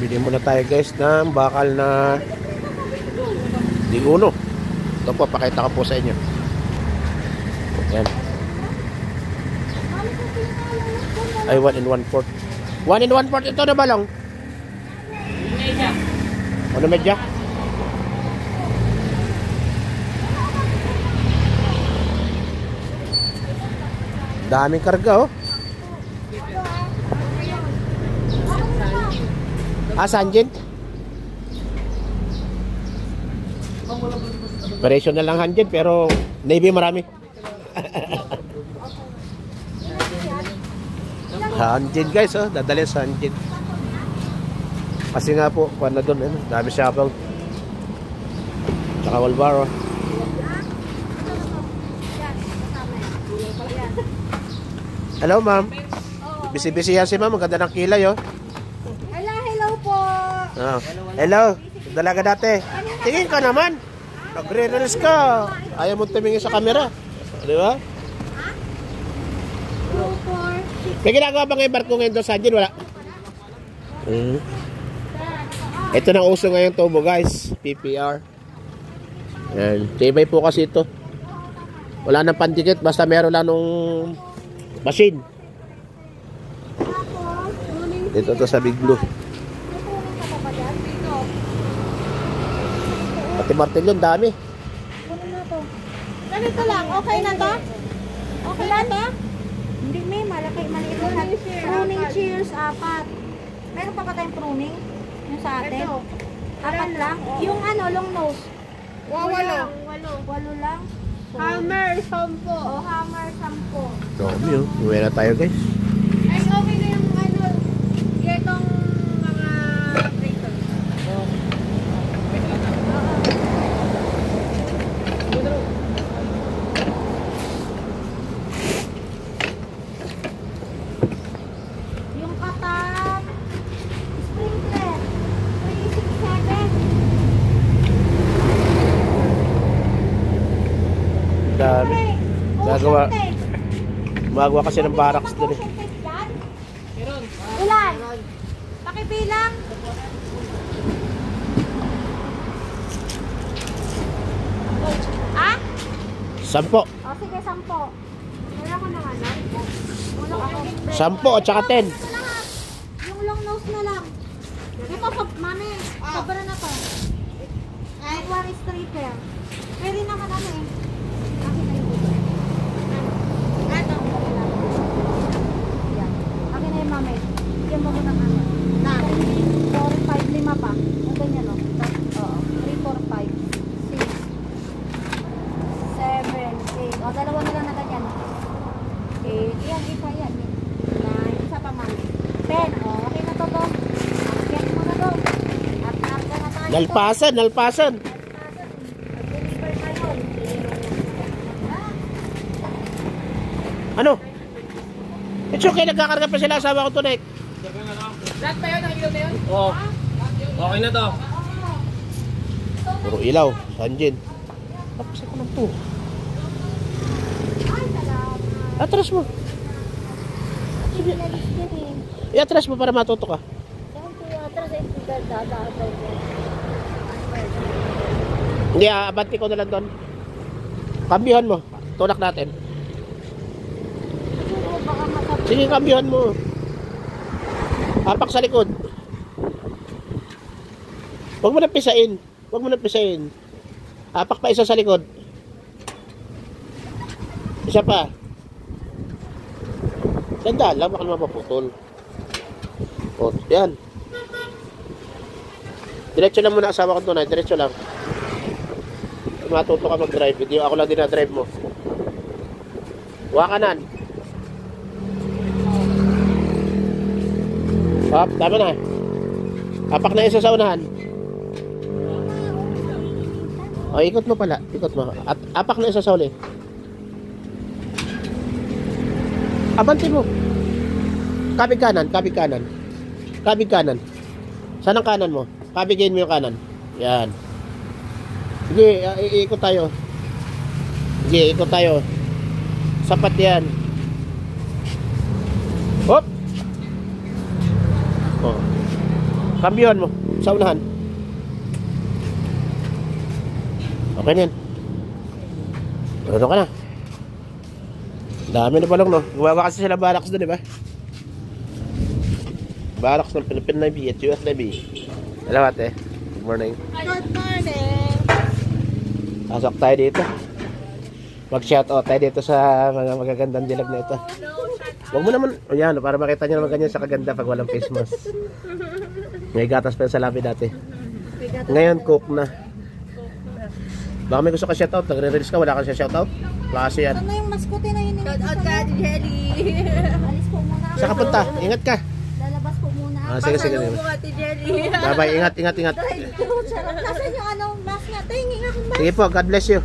Bili muna tayo guys ng bakal na di uno. Ito po, pakita ko po sa inyo. Yan. Ay, 1 and 1/4. 1 and 1/4 ito na balong. Ano medya? Daming karga oh. Sanjin? Operation na lang Hanjin pero Navy marami. Hanjin guys oh, dadali sa Hanjin. Kasi nga po, kuha na doon, dami siyapaw. Tsaka Walbaro. Hello ma'am. Busy-busy yan si ma'am, maganda ng kilay oh. Hello po. Oh. Hello, dalaga dati. Tingin ka naman. Nagre-reels ka. Ayaw mo tumingin sa camera. Di ba? 2, 4, 6. May ginagawa ba ngayon barko ngayon doon sa Hanjin? Wala. Ito na uso ngayon tubo guys. PPR. Yan. Tibay po kasi ito. Wala nang pandikit. Basta meron lang nung machine. Dito to sa Big Blue. Pati martilyo, dami. Ganito lang, okay na to? Okay na to? Hindi may, malaki, maliit na. Pruning shears, 4. Meron pa ba tayong pruning? Yung sa atin? 4 lang? Yung ano, long nose? 8 lang? Hammer, 10. O, hammer, 10. Dami yun. Uwi na tayo guys. Ay, okay na yung ano, itong mga breaker. Yung katat, sprinkler, 367. Dami. Magawa kasi ng barracks doon eh. Ilan? Pakibilang. Ah? 10. O sige, 10. Wala ko na ano. Wala ako. 10 at saka 10. Yung long nose na lang. Ito, mami. Sobra na to. One is 3 pair. Pwede naman ano eh. Akin na yung buto. Ito. Yan. Akin na yung mami. Bigyan mo ko ng ano. 4, 5, 5 pa. Yung ganyan o. Oo. 3, 4, 5, 6, 7, 8. O, dalawa na lang na ganyan. 8. Yan, isa yan. 9. Isa pa mami. 10. O, okay na to to. Akin mo na to. At arga na tayo. Nalpasan, nalpasan. Ano? It's okay, nagkakarga pa sila. Asawa ko tunik. Lahat pa yun, ang ilaw na yun? Oo. Okay na to. Puro ilaw. Hanjin. Tapos ako ng to. Atras mo. Sige. I-atras mo para matuto ka. Hindi, abanti ko na lang doon. Kambihan mo. Tulak natin. Sige, kambihan mo. Hapak sa likod. Huwag mo na pisain. Huwag mo na pisain. Hapak pa isa sa likod. Isa pa. Ganda lang, baka naman maputol. O, yan. Diretso lang muna asawa ko tunay. Diretso lang. Matuto ka mag-drive. Hindi ako lang dinadrive mo. Wakanan. Hop, tama na. Apak na isa sa unahan. O, ikot mo pala. Ikot mo. At apak na isa sa uli. Abanti mo. Kabig kanan, kabig kanan. Kabig kanan. Saan ang kanan mo? Kabigin mo yung kanan. Yan. Sige, iikot tayo. Sige, ikot tayo. Sapat yan. Hop! Oh. Kambyuhan mo. Sa unahan. Okay na yan. Marunong ka na. Dami na balong, no? Gumawa kasi sila barracks doon, di ba? Barracks ng Philippine Navy at US Navy. Hello, ate. Good morning. Good morning. Pasok tayo dito. Mag-shoutout tayo dito sa mga magagandang dilag na ito. Huwag mo naman, o yan, para makita nyo naman ganyan sa kaganda pag walang face mask. May gatas pa yung salapi dati. Ngayon, cook na. Baka may gusto ka shoutout, nagre-release ka, wala ka siya shoutout? Klase yan. Ano yung maskote na yun? Shout out ka, Jelly. Alis po muna. Saan ka punta? Ingat ka. Lalabas po muna. Sige, sige. Pasalubong ka, Jelly. Bye-bye, ingat. Nasaan yung mask niya? Tingin akong mask. Sige po, God bless you.